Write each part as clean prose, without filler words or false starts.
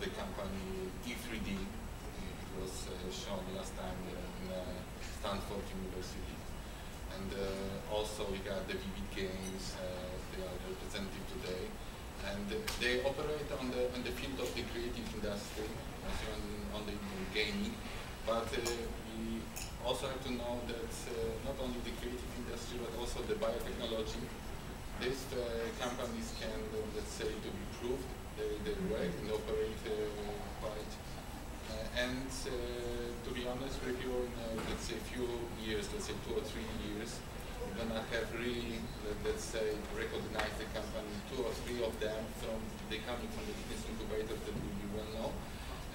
of the company E3D. It was shown last time in Stanford University. And also we got the Vivid Games, they are represented today. And they operate on the field of the creative industry, only in gaming. But we also have to know that not only the creative industry, but also the biotechnology. These companies can, let's say, to be proved they work and operate quite. And to be honest with you, in let's say few years, let's say 2 or 3 years, we're gonna have really, let's say, recognize the company, 2 or 3 of them they coming from the business incubators that will be well known.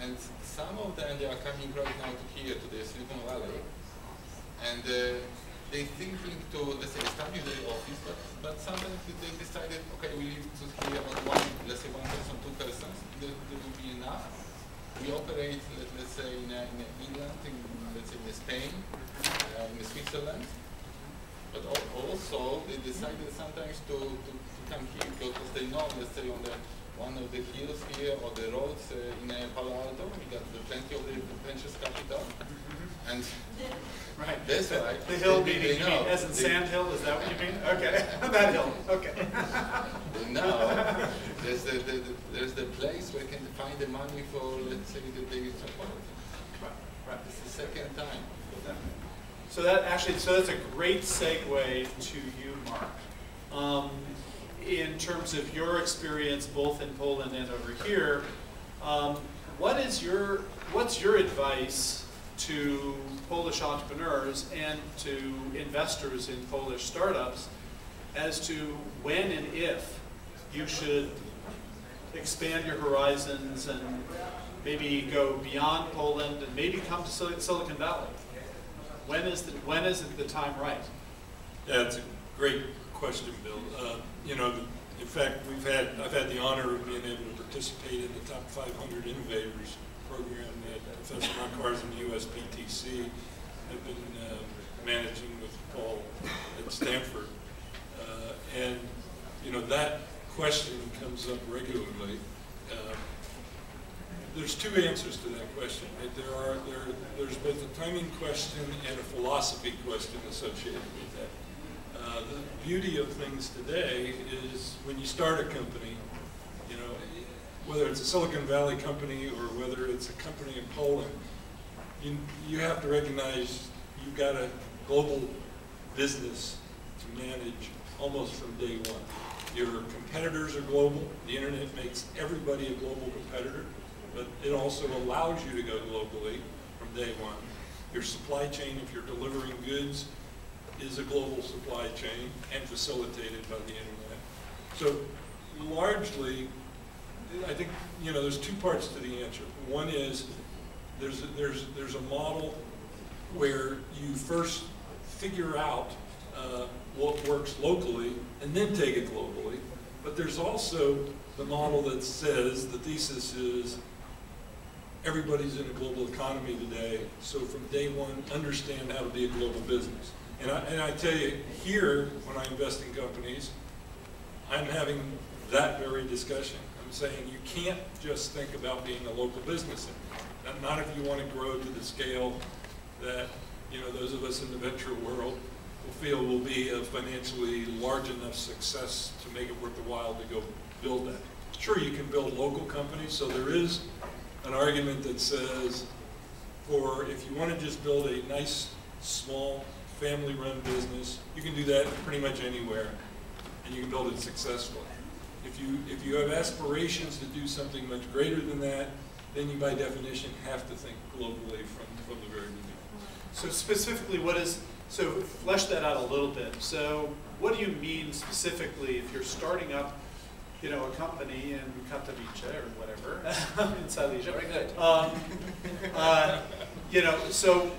And some of them, they are coming right now to here, to the Silicon Valley. And they thinking to, let's say, establish their office, but sometimes they decided, okay, we live to here on let's say 1 person, 2 persons, that will be enough. We operate, let's say, in England, let's say in Spain, in Switzerland. But also, they decided sometimes to come here because they know, let's say, on one of the hills here or the roads in Palo Alto, we got plenty of the ventures capital. And right. That's why. The hill meaning, as in Sand Hill, is that what you mean? Okay, that hill, okay. No, there's the place where you can find the money for, let's say, that they support. Right. It's the second time for them. So that's a great segue to you, Mark. In terms of your experience both in Poland and over here, what's your advice to Polish entrepreneurs and to investors in Polish startups as to when and if you should expand your horizons and maybe go beyond Poland and maybe come to Silicon Valley? When is it the time right? Yeah, it's a great question, Bill. You know, in fact, I've had the honor of being able to participate in the Top 500 Innovators program that Professor Reichert and the USPTC have been managing with Paul at Stanford. And you know, that question comes up regularly. There's 2 answers to that question. There's both a timing question and a philosophy question associated with that. The beauty of things today is when you start a company, you know, whether it's a Silicon Valley company or whether it's a company in Poland, you have to recognize you've got a global business to manage almost from day one. Your competitors are global. The internet makes everybody a global competitor, but it also allows you to go globally from day one. Your supply chain, if you're delivering goods, is a global supply chain and facilitated by the internet. So largely, I think, you know, there's 2 parts to the answer. One is there's a model where you first figure out what works locally and then take it globally. But there's also the model that says, the thesis is, everybody's in a global economy today, so from day one, understand how to be a global business. And I tell you, here, when I invest in companies, I'm having that very discussion. I'm saying you can't just think about being a local business anymore. Not if you want to grow to the scale that, you know, those of us in the venture world will feel will be a financially large enough success to make it worth the while to go build that. Sure, you can build local companies, so there is an argument that says, if you want to just build a nice, small, family-run business, you can do that pretty much anywhere, and you can build it successfully. If you have aspirations to do something much greater than that, then you by definition have to think globally from the very beginning. So specifically, so flesh that out a little bit. So what do you mean specifically if you're starting up, you know, a company in Katowice or whatever, in Silesia? Very good. You know, so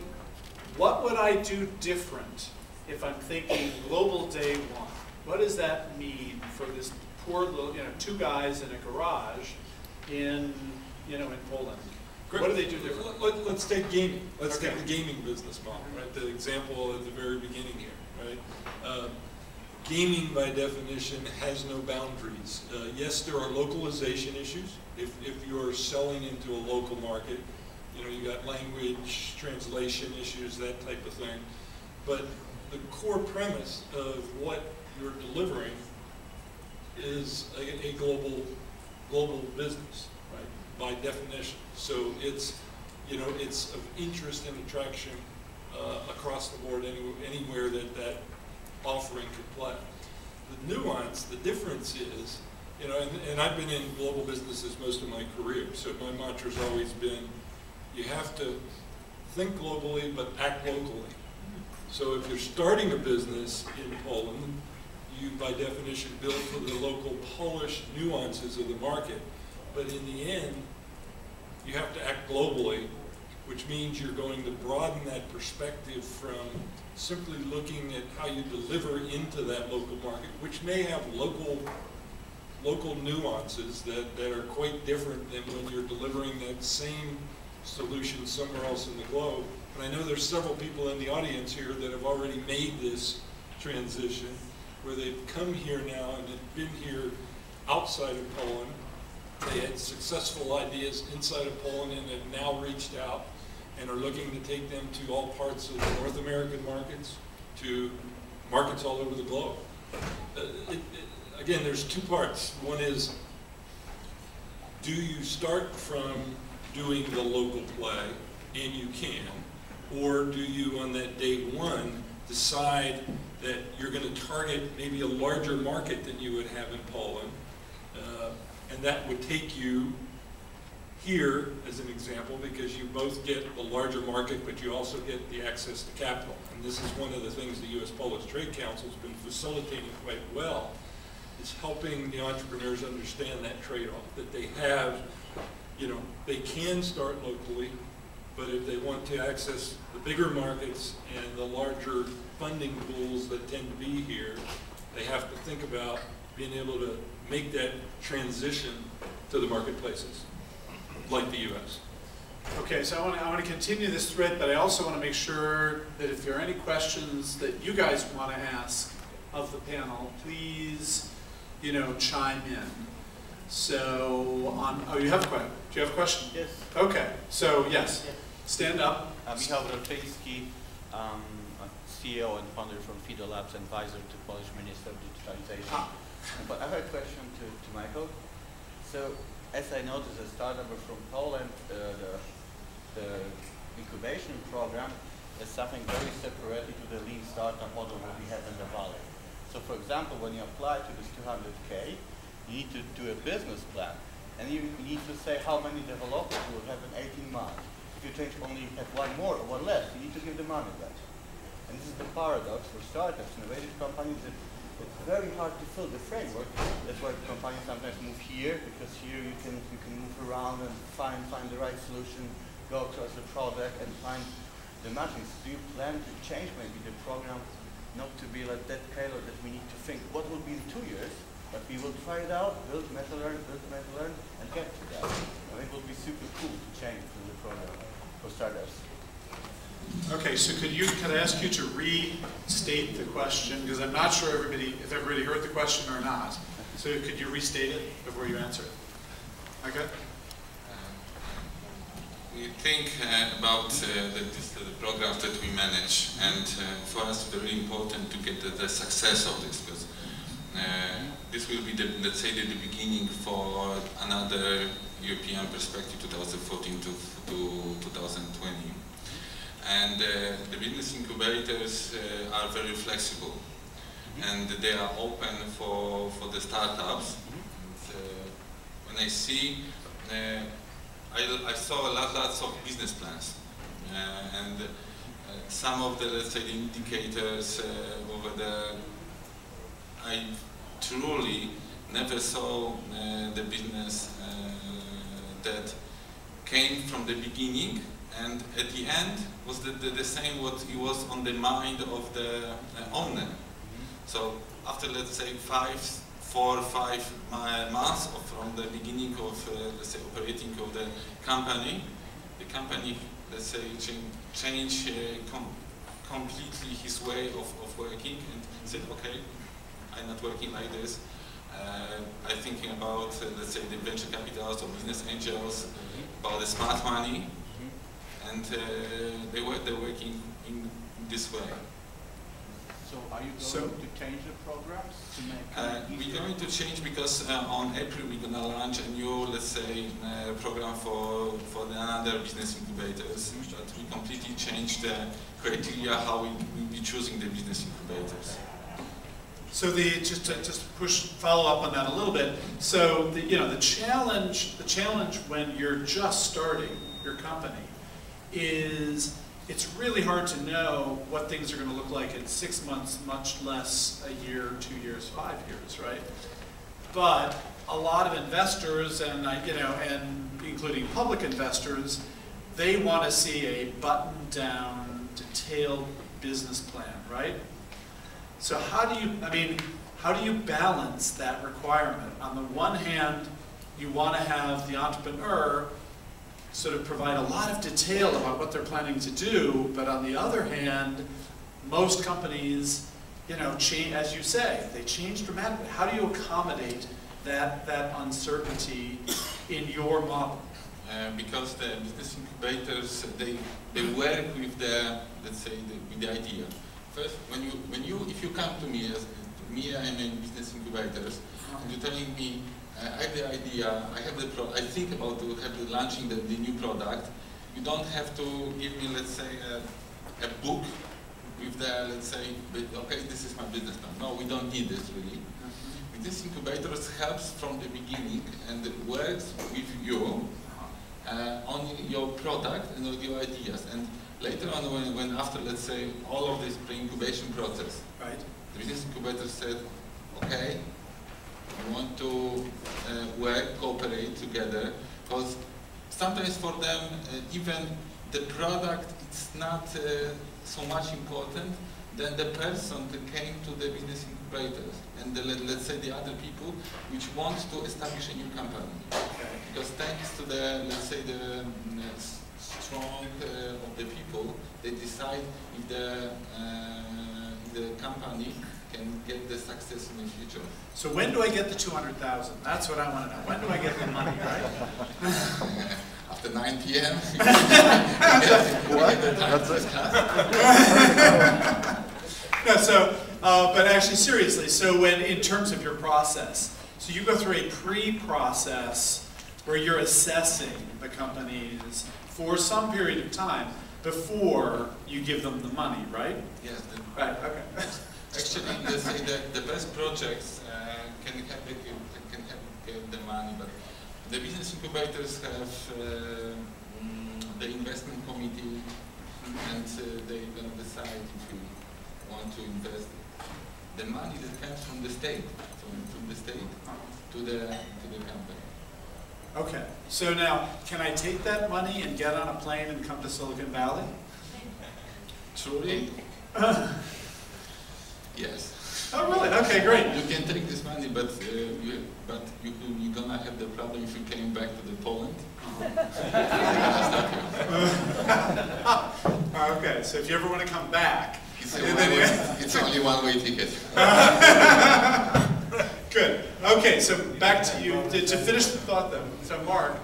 what would I do different if I'm thinking global day one? What does that mean for this poor little, you know, 2 guys in a garage in, you know, in Poland? Great. What do they do different? Let's take gaming. Let's take the gaming business model, right? The example at the very beginning here, right? gaming by definition has no boundaries. Yes, there are localization issues. If you're selling into a local market, you know, you got language, translation issues, that type of thing. But the core premise of what you're delivering is a global business, right? By definition. So it's, you know, it's of interest and attraction across the board anywhere that offering could play. The nuance, the difference is, you know, and I've been in global businesses most of my career, so my mantra's always been, you have to think globally but act locally. So if you're starting a business in Poland, you by definition build for the local Polish nuances of the market, but in the end, you have to act globally, which means you're going to broaden that perspective from simply looking at how you deliver into that local market, which may have local nuances that are quite different than when you're delivering that same solution somewhere else in the globe. And I know there's several people in the audience here that have already made this transition, where they've come here now and have been here outside of Poland. They had successful ideas inside of Poland and have now reached out and are looking to take them to all parts of the North American markets, to markets all over the globe. Again, there's two parts. One is, do you start from doing the local play, and you can, or do you on that day one decide that you're going to target maybe a larger market than you would have in Poland, and that would take you here as an example, because you both get the larger market, but you also get the access to capital. And this is one of the things the U.S. Trade Council has been facilitating quite well, is helping the entrepreneurs understand that trade-off, that they have, you know, they can start locally, but if they want to access the bigger markets and the larger funding pools that tend to be here, they have to think about being able to make that transition to the marketplaces, like the U.S. Okay, so I want to continue this thread, but I also want to make sure that if there are any questions that you guys want to ask of the panel, please, you know, chime in. So, oh, you have a question? Do you have a question? Yes. Okay, so yes, stand up. Michał, CEO and founder from FIDO Labs, advisor to Polish Minister of Digitalization. But I have a question to Michael. So, as I noticed, a startup from Poland, the incubation program is something very separated to the lean startup model that we have in the Valley. So, for example, when you apply to this 200K, you need to do a business plan, and you need to say how many developers you will have in 18 months. If you only have one more or one less, you need to give the money back. And this is the paradox for startups, innovative companies, that it's very hard to fill the framework. That's why companies sometimes move here, because here you can move around and find the right solution, go across the product and find the matching. So do you plan to change maybe the program not to be like that tailored that we need to think what will be in 2 years, but we will try it out, build, measure, learn, and get to that. I think it will be super cool to change the program for startups. Okay, so could I ask you to restate the question, because I'm not sure if everybody heard the question or not. So could you restate it before you answer it? Okay. We think about the programs that we manage, and for us it's very important to get the success of this, because this will be, let's say, the beginning for another European perspective, 2014 to 2020. And the business incubators are very flexible, and they are open for the startups. And, when I see, I saw lots of business plans, and some of the, let's say, the indicators over there, I truly never saw the business that came from the beginning, and at the end was the same what it was on the mind of the owner. So after, let's say, 4 or 5 months from the beginning of, let's say, operating of the company, let's say, changed completely his way of working, and said, okay, I'm not working like this. I'm thinking about, let's say, the venture capitalists or business angels, about the smart money, and they're working in this way. So are you going to change the programs to make it we're going to change because on April we're going to launch a new, let's say, program for another business incubators. But we completely change the criteria how we will be choosing the business incubators. So just to follow up on that a little bit. So the challenge when you're just starting your company is it's really hard to know what things are going to look like in 6 months, much less a year, 2 years, 5 years, right? But a lot of investors, and and including public investors, they want to see a buttoned-down, detailed business plan, right? So how do you balance that requirement? On the one hand, you want to have the entrepreneur sort of provide a lot of detail about what they're planning to do, but on the other hand, most companies, change, as you say, they change dramatically. How do you accommodate that uncertainty in your model? Because the business incubators, they work with the, let's say, with the idea. First, if you come to me I'm in business incubators, and you're telling me, I have the idea, I think about to have launching the new product. You don't have to give me, let's say, a book with the, let's say, okay, this is my business plan. No, we don't need this really. This incubators helps from the beginning and it works with you on your product and on your ideas. And later on, when after, let's say, all of this pre-incubation process, right, the business incubator said, okay, we want to cooperate together, because sometimes for them, even the product is not so much important than the person that came to the business incubators and let's say the other people which want to establish a new company. Okay. Because thanks to the, let's say, the strong of the people, they decide if the company can get the success in the future. So when do I get the 200,000? That's what I want to know. When do I get the money, right? After 9 p.m. No, but actually seriously, so in terms of your process, so you go through a pre-process where you're assessing the companies for some period of time before you give them the money, right? Yes. Right, okay. Actually, let's say that the best projects can have the money, but the business incubators have the investment committee, and they're going to decide if you want to invest the money that comes from the state, from the state to the company. Okay, so now, can I take that money and get on a plane and come to Silicon Valley? Truly? Yes. Oh, really? Okay, great. You can take this money, but you're gonna have the problem if you came back to the Poland. Okay, so if you ever want to come back, it's only one-way ticket. Good. Okay, so back to you to finish the thought, though. So, Mark,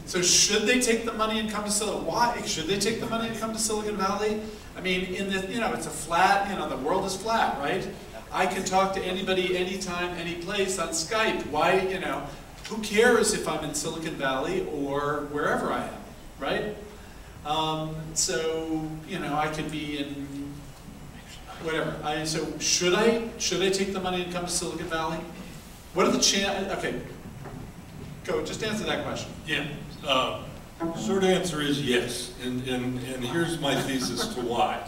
so should they take the money and come to Silicon? Why should they take the money and come to Silicon Valley? I mean, it's a flat. The world is flat, right? I can talk to anybody, anytime, any place on Skype. Why, who cares if I'm in Silicon Valley or wherever I am, right? So, I could be in whatever. So should I take the money and come to Silicon Valley? What are the chances? Okay, go. Just answer that question. Yeah. Short answer is yes, and here's my thesis to why.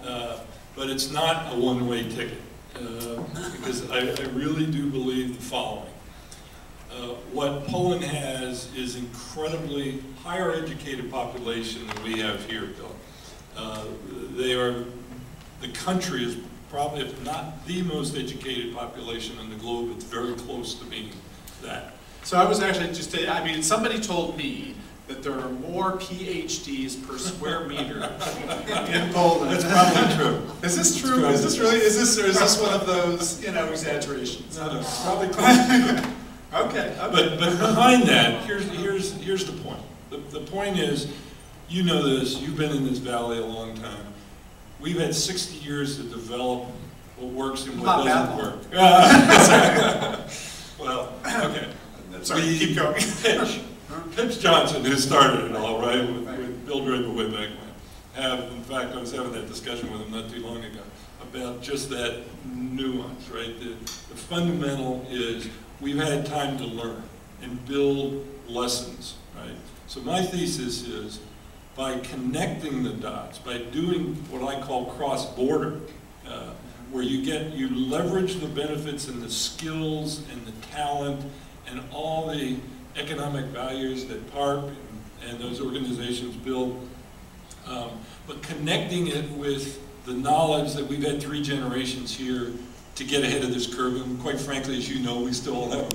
But it's not a one-way ticket, because I really do believe the following. What Poland has is incredibly higher educated population than we have here, Bill. The country is probably, if not the most educated population in the globe, it's very close to being that. So I was actually somebody told me that there are more PhDs per square meter in Poland. That's probably true. Is this true? Is this really? Is this one of those, you know, exaggerations? No, probably close. Okay. But behind that, here's the point. The point is, you know this. You've been in this valley a long time. We've had 60 years to develop what works and what doesn't work. Well, okay. Sorry, keep going. Pitch Johnson, who started it all, right, with Bill Draper way back when, in fact, I was having that discussion with him not too long ago about just that nuance, right? The fundamental is we've had time to learn and build lessons, right? So my thesis is by connecting the dots, by doing what I call cross-border, where you leverage the benefits and the skills and the talent and all the economic values that PARP and those organizations build, but connecting it with the knowledge that we've had 3 generations here to get ahead of this curve. And quite frankly, as you know, we still have a